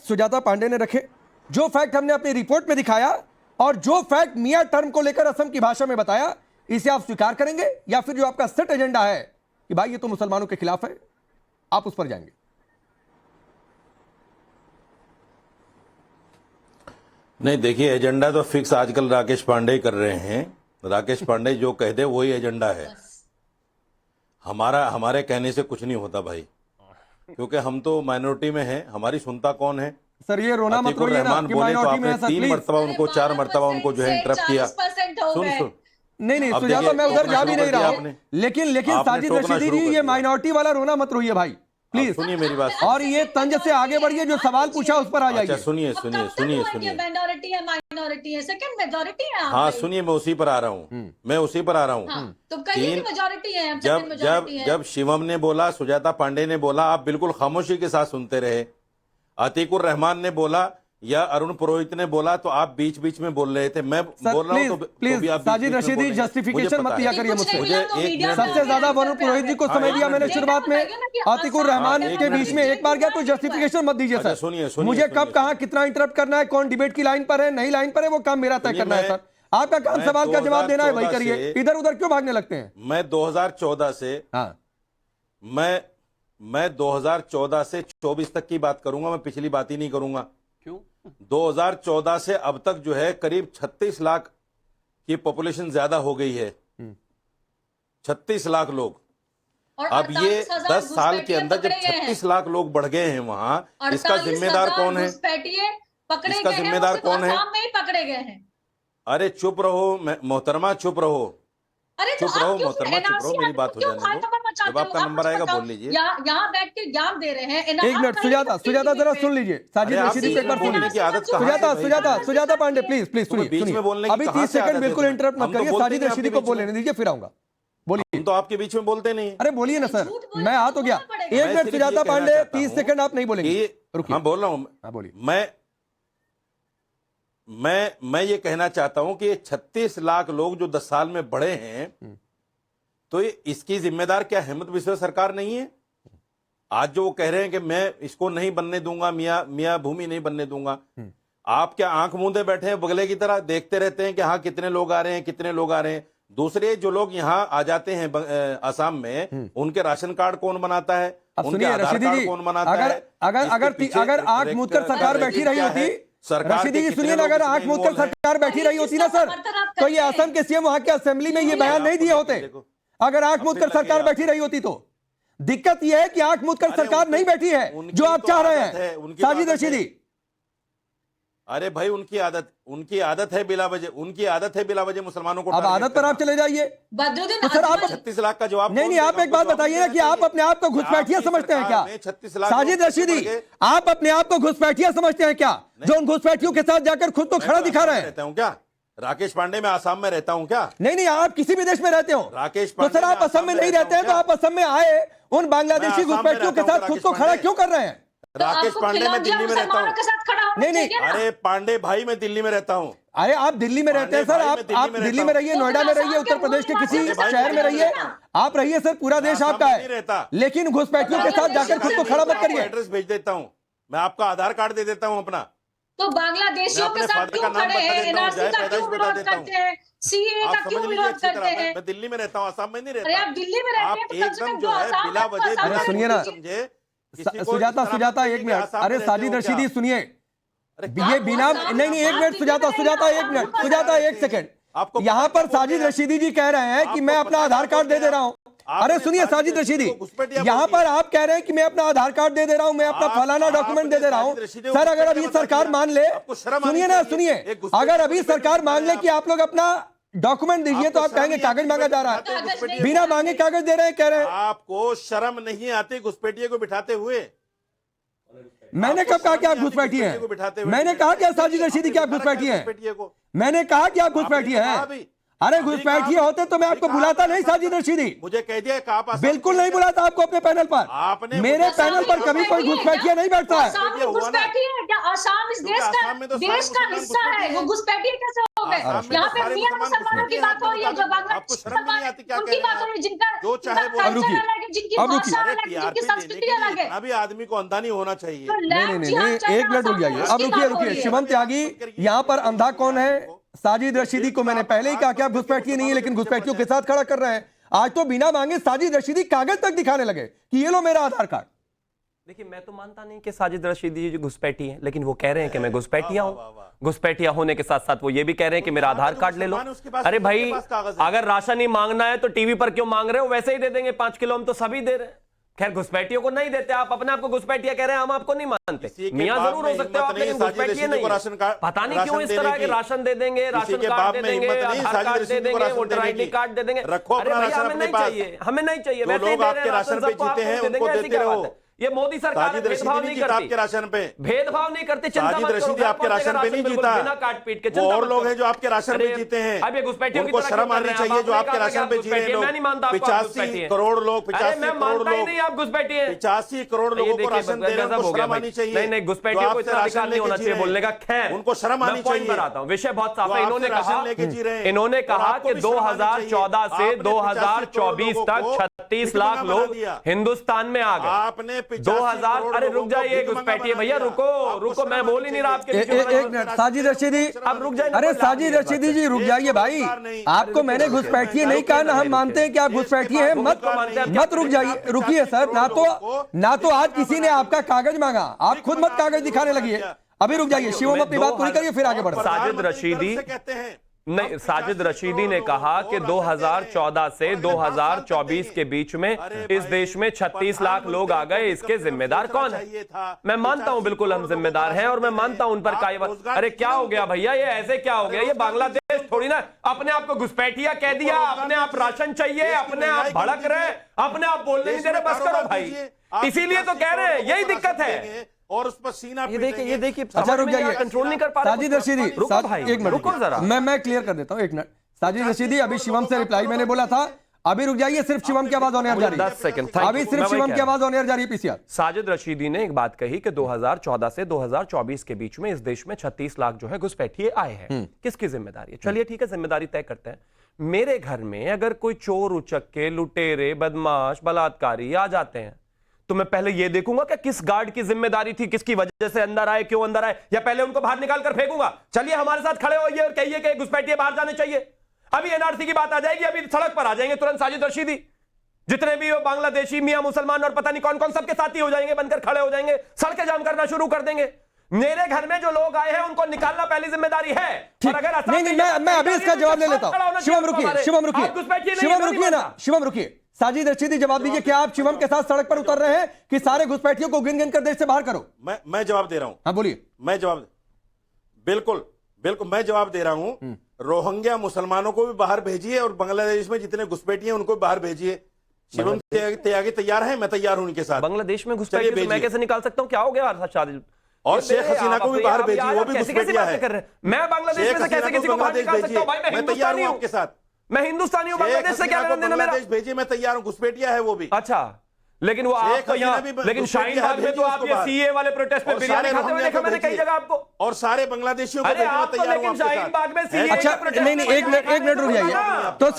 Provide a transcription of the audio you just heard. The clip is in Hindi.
सुजाता पांडे ने रखे, जो फैक्ट हमने अपनी रिपोर्ट में दिखाया और जो फैक्ट मियां टर्म को लेकर असम की भाषा में बताया, इसे आप स्वीकार करेंगे या फिर जो आपका सेट एजेंडा है कि भाई ये तो मुसलमानों के खिलाफ है, आप उस पर जाएंगे? नहीं, देखिए, एजेंडा तो फिक्स आजकल राकेश पांडे कर रहे हैं। राकेश पांडे जो कह दे वही एजेंडा है। हमारे कहने से कुछ नहीं होता भाई, क्योंकि हम तो माइनॉरिटी में हैं। हमारी सुनता कौन है? सर ये रोना मत रोइए ना कि बोले तो माइनॉरिटी में आपने है, 3 मरतबा उनको 4 मरतबा उनको जो है इंटरप्ट किया। सुन नहीं सुजाता, मैं उधर जा भी नहीं रहा हूं, लेकिन साजिद रशीदी जी, ये माइनॉरिटी वाला रोना मत रोइए भाई, प्लीज सुनिए मेरी बात। और ये तंज से आगे बढ़िए, जो सवाल पूछा उस पर आ जाइए। अच्छा सुनिए। माइनॉरिटी है, माइनॉरिटी है, सेकंड मेजॉरिटी है। हाँ सुनिए, मैं उसी पर आ रहा हूँ। तो कहिए कि मेजॉरिटी है। जब शिवम ने बोला, सुजाता पांडे ने बोला, आप बिल्कुल खामोशी के साथ सुनते रहे। अतीकुर रहमान ने बोला या अरुण पुरोहित ने बोला तो आप बीच बीच में बोल रहे थे। मैं बोल रहा हूँ तो प्लीज साजिद रशीदी जस्टिफिकेशन मत दिया करिए मुझसे। सबसे ज्यादा अरुण पुरोहित जी को समय दिया मैंने शुरुआत में, अतीकुर रहमान के बीच में एक बार गया, तो जस्टिफिकेशन मत दीजिए सर। सुनिए, मुझे कब कहा कितना इंटरप्ट करना है, कौन डिबेट की लाइन पर है, नहीं लाइन पर है, वो काम मेरा तय करना है सर। आपका काम सवाल का जवाब देना है, वही करिए, इधर उधर क्यों भागने लगते हैं? मैं 2014 से मैं 2014 से 24 तक की बात करूंगा, मैं पिछली बात ही नहीं करूंगा। क्यों? 2014 से अब तक जो है करीब 36 लाख की पॉपुलेशन ज्यादा हो गई है। 36 लाख लोग। अब ये 10 साल के अंदर जब 36 लाख लोग बढ़ गए हैं वहां, इसका जिम्मेदार कौन है? इसका जिम्मेदार कौन है? पकड़े गए हैं। अरे चुप रहो मोहतरमा, चुप रहो। चुप रहो मोहतरमा, चुप रहो, मेरी बात हो जाने दो। जब आपका नंबर आएगा बोल लीजिए। यहाँ बैठ के ज्ञान दे रहे हैं। एक मिनट सुजाता जरा सुन लीजिए, साजिद रशीदी को एक बार सुन लीजिए। सुजाता पांडे प्लीज सुनिए। बीच में बोलने की अभी 30 सेकंड बिल्कुल इंटरप्ट मत करिए, साजिद रशीदी को बोलने दीजिए, फिर आऊंगा। बोलिए। हम तो आपके बीच में बोलते नहीं। अरे बोलिए ना सर, मैं आ तो गया। एक मिनट सुजाता पांडे, 30 सेकंड आप नहीं बोलेंगे। हाँ बोल रहा हूँ, बोलिए। मैं ये कहना चाहता हूं कि 36 लाख लोग जो 10 साल में बढ़े हैं, तो ये इसकी जिम्मेदार क्या हेमंत बिस्वा सरकार नहीं है? आज जो वो कह रहे हैं कि मैं इसको नहीं बनने दूंगा, मियां भूमि नहीं बनने दूंगा, आप क्या आंख मूंदे बैठे हैं बगले की तरह, देखते रहते हैं कि हाँ कितने लोग आ रहे हैं, कितने लोग आ रहे हैं? दूसरे जो लोग यहाँ आ जाते हैं आसाम में, उनके राशन कार्ड कौन बनाता है, उनके आधार कार्ड कौन बनाता है? अगर आंख मूंदकर सरकार बैठी रही होती, रशीदी जी सुनिए ना, अगर आंख मूंदकर सरकार बैठी रही होती ना सर, तो ये असम के सीएम वहां के असेंबली में ये बयान नहीं दिए होते। अगर आंख मूंदकर सरकार बैठी रही होती तो। दिक्कत यह है कि आंख मूंदकर सरकार नहीं बैठी है, जो आप चाह रहे हैं साजिद रशीदी। अरे भाई उनकी आदत है बिला वजह मुसलमानों को। अब आदत पर आप चले जाइए। तो सर आप 36 लाख का जवाब नहीं, आप एक बात बताइए ना कि आप अपने आप को घुसपैठिया समझते हैं क्या? 36 लाख साजिद रशीदी, आप अपने आप को घुसपैठिया समझते हैं क्या, जो उन घुसपैठियों के साथ जाकर खुद को खड़ा दिखा रहे हैं? क्या राकेश पांडे मैं आसाम में रहता हूं क्या? नहीं, आप किसी भी देश में रहते हो। राकेश तो सर आप असम में नहीं रहते हैं, तो आप असम में आए उन बांग्लादेशी घुसपैठियों के साथ खुद को खड़ा क्यों कर रहे हैं? राकेश पांडे मैं दिल्ली में रहता हूँ। नहीं, अरे पांडे भाई मैं दिल्ली में रहता हूँ। अरे आप दिल्ली में रहते हैं सर, आप दिल्ली में रहिए, नोएडा में रहिए, उत्तर प्रदेश के किसी शहर में रहिए, आप रहिए सर, पूरा देश आपका है, लेकिन घुसपैठियों के साथ जाकर खुद को खड़ा मत करिए। एड्रेस भेज देता हूँ, मैं आपका आधार कार्ड दे देता हूँ अपना। तो बांग्लादेशियों के साथ क्यों खड़े हैं? एनआरसी का क्यों विरोध करते हैं? सीए का क्यों विरोध करते हैं? मैं दिल्ली में रहता हूँ, आसाम में नहीं रहता। अरे आप दिल्ली में रहते हैं तो कम से कम जो आसाम बिला वजह, अरे सुनिए ना सुजाता एक मिनट। अरे साजिद रशीदी सुनिए, ये बिना नहीं एक मिनट सुजाता एक सेकंड। यहाँ पर साजिद रशीदी जी कह रहे हैं कि मैं अपना आधार कार्ड दे रहा हूँ। अरे सुनिए साजिद रशीदी, यहाँ पर आप कह रहे हैं कि मैं अपना आधार कार्ड दे रहा हूँ, मैं अपना फलाना डॉक्यूमेंट दे रहा हूँ। सर अगर अभी सरकार मान ले, सुनिए, अगर अभी सरकार मान ले कि आप लोग अपना डॉक्यूमेंट दीजिए, तो आप कहेंगे कागज मांगा जा रहा है, बिना मांगे कागज दे रहे हैं, कह रहे हैं। आपको शर्म नहीं आती घुसपैठिए को बिठाते हुए? मैंने कब कहा कि आप घुसपैठी हैं? मैंने कहा कि साजिद रशीदी की आप घुसपैठी हैं? मैंने कहा कि आप घुसपैठी हैं? अरे घुसपैठिए होते तो मैं आपको बुलाता नहीं साजिद रशीदी। मुझे कह दिया कि आप बिल्कुल नहीं बुलाता आपको अपने पैनल पर। आपने मेरे पैनल पर कभी कोई घुसपैठिया नहीं बैठता है। घुसपैठी है क्या? आसाम इस देश का हिस्सा है, वो घुसपैठी कैसे गए। यहाँ पे मियां मुसलमानों की बात हो रही है, जो आपको शर्म नहीं आती क्या उनकी बात हो रही है, जिनका जो चाहे वो- अब रुकिए, जिनकी अब रुकिए। भाषा अरे अलग है, टीआरपी जिनकी देने संस्कृति के लिए अलग है। इतना भी आदमी को अंधा नहीं होना चाहिए। तो नहीं लैब नहीं जिहाद नहीं, चल एक रहा मिनट रुक था, जाइए। अब उसकी रुकिए बात हो रुकिए, रही है। शिवम त्यागी, यहाँ पर अंधा कौन है? साजिद रशीदी को मैंने पहले ही कहा कि आप घुसपैठिए नहीं है, लेकिन घुसपैठियों के साथ खड़ा कर रहे हैं। आज तो बिना मांगे साजिद रशीदी कागज तक दिखाने लगे कि ये लो मेरा आधार कार्ड। देखिए, मैं तो मानता नहीं कि साजिद रशीदी जी घुसपैठी है, लेकिन वो कह रहे हैं कि मैं घुसपैठिया हूं। घुसपैठिया होने के साथ साथ वो ये भी कह रहे हैं कि मेरा आधार कार्ड ले लो। अरे भाई, अगर राशन ही मांगना है तो टीवी पर क्यों मांग रहे हो? वैसे ही दे देंगे 5 किलो, हम तो सभी दे रहे हैं। खैर, घुसपैठियों को नहीं देते, आप अपने आप को घुसपैठिया कह रहे हैं, हम आपको नहीं मानते। मियां जरूर हो सकते हो आप, लेकिन घुसपैठिए नहीं। पता नहीं क्यों इस तरह के राशन दे देंगे, राशन कार्ड दे देंगे, आधार कार्ड दे देंगे, वोटर आईडी कार्ड दे देंगे। अरे भैया, हमें नहीं चाहिए, हमें नहीं चाहिए। वैसे ही दे रहे हैं राशन, सबको आप दे देंगे, ऐसी क्या बात है? ये मोदी सरकार भेदभाव नहीं करती, आपके राशन पे भेदभाव नहीं करती। चिंता मत साजिद करो, रशीदी आपके राशन पे नहीं जीता, बिना काट पीट के। वो और लोग हैं जो आपके राशन पे जीते हैं। अब ये घुसपैठियों की उनको तरह शर्म क्यों कर आनी रहे हैं? चाहिए जो आपने आपके कहा राशन पे जी रहे घुसपैठी है, मैं नहीं मानता लोग। आपको आप घुसपैठी 85 हैं। करोड़ लोग, अरे 85 मैं करोड़ मानता ही लोग, नहीं आप घुसपैठी हैं। 85 करोड़ लोगों को राशन दे रहे हैं, उनको शर्म आनी चाहिए। नहीं नहीं, घुसपैठियों को इतना अधिकार नहीं होना चाहिए बोलने का। खैर, उनको शर्म आनी चाहिए। बताता हूँ, विषय बहुत साफ है। इन्होंने कहा इन्होंने कि 2014 से 2024 तक 36 लाख लोग हिंदुस्तान में आ गए। आपने 2000 अरे रुक जाइए, घुसपैठी है भैया, रुको रुको, मैं बोल ही नहीं रहा आपके बीच में। एक मिनट, साजिद रशीदी, अब रुक जाइए। अरे साजिद रशीदी जी रुक जाइए भाई। आपको मैंने घुसपैठिए नहीं कहा ना, हम मानते हैं कि आप घुसपैठिए हैं। मत रुक जाइए, रुकिए सर। ना तो आज किसी ने आपका कागज मांगा, आप खुद मत कागज दिखाने लगिए। अभी रुक जाइए, शिवम अपनी बात पूरी करिए, फिर आगे बढ़ो। साजिद रशीदी कहते हैं नहीं, साजिद रशीदी ने कहा कि 2014 से 2024 के बीच में इस देश में 36 लाख लोग आ गए, इसके जिम्मेदार कौन है? मैं मानता हूं, बिल्कुल हम जिम्मेदार हैं, और मैं मानता हूं उन पर कार्रवाई। अरे क्या हो गया भैया, ये ऐसे क्या हो गया? ये बांग्लादेश थोड़ी ना अपने आप को घुसपैठिया कह दिया, अपने आप राशन चाहिए, अपने आप भड़क रहे, अपने आप बोलने नहीं दे रहे। बस करो भाई, इसीलिए तो कह रहे हैं, यही दिक्कत है। और उस पर सीना ये देखिए अच्छा रुक जाइए, कंट्रोल नहीं कर पा रहे। साजिद रशीदी, रुको भाई, एक मिनट रुको जरा, मैं क्लियर कर देता हूं, एक मिनट। साजिद रशीदी, अभी शिवम से रिप्लाई मैंने बोला था, अभी रुक जाइए, सिर्फ शिवम की आवाज ऑन एयर जा रही है। 10 सेकंड, अभी सिर्फ शिवम की आवाज ऑन एयर जा रही है। पीसीआर साजिद रशीदी ने एक बात कही कि 2014 से 2024 के बीच में इस देश में 36 लाख जो है घुसपैठिए आए हैं। किसकी जिम्मेदारी है? चलिए ठीक है, जिम्मेदारी तय करते हैं। मेरे घर में अगर कोई चोर उचक्के, लुटेरे, बदमाश, बलात्कारी आ जाते हैं, तो मैं पहले ये देखूंगा कि किस गार्ड की जिम्मेदारी थी, किसकी वजह से अंदर आए, क्यों अंदर आए, या पहले उनको बाहर निकाल कर फेंकूंगा? चलिए हमारे साथ खड़े होइए और कहिए कि घुसपैठिए बाहर जाने चाहिए। अभी एनआरसी की बात आ जाएगी, अभी सड़क पर आ जाएंगे तुरंत साजिद रशीदी, जितने भी वो बांग्लादेशी, मियां मुसलमान और पता नहीं कौन कौन, सबके साथी हो जाएंगे, बनकर खड़े हो जाएंगे, सड़कें जाम करना शुरू कर देंगे। मेरे घर में जो लोग आए हैं उनको निकालना पहली जिम्मेदारी है। और अगर नहीं, मैं अभी इसका जवाब ले लेता हूं। शिवम रुकिए, शिवम रुकिए ना, शिवम रुकिए। साजिद रशीदी जवाब दीजिए, क्या आप शिवम के साथ सड़क पर उतर रहे हैं कि सारे घुसपैठियों को गिन गिन कर देश से बाहर करो? मैं जवाब दे रहा हूं। हाँ बोलिए। मैं जवाब, बिल्कुल बिल्कुल मैं जवाब दे रहा हूं। रोहिंग्या मुसलमानों को भी बाहर भेजिए, और बांग्लादेश में जितने घुसपैठिए हैं उनको बाहर भेजिए। शिवम त्यागी तैयार है, मैं तैयार हूं उनके साथ। बांग्लादेश में घुसपैठिए मैं कैसे निकाल सकता हूं? क्या हो गया शादी? और शेख हसीना को भी बाहर भेजिए, वो भी घुसपैठिया है। मैं बांग्लादेश में से कैसे किसी को बाहर निकाल सकता हूं? भाई मैं तैयार हूं आपके साथ, मैं हिंदुस्तानी हूं, बांग्लादेश से क्या लेना देना मेरा? भेजिए, मैं तैयार हूं, घुसपैठिया है वो भी। अच्छा, लेकिन वो आपको यहाँ, लेकिन शाहीन बाग में तो आप ये सीए वाले प्रोटेस्ट में बिरयानी खाते हुए देखा मैंने कई जगह आपको, और सारे बांग्लादेशियों को अरे आपको, लेकिन शाहीन बाग में सीए अच्छा नहीं, एक मिनट रुक जाइए। तो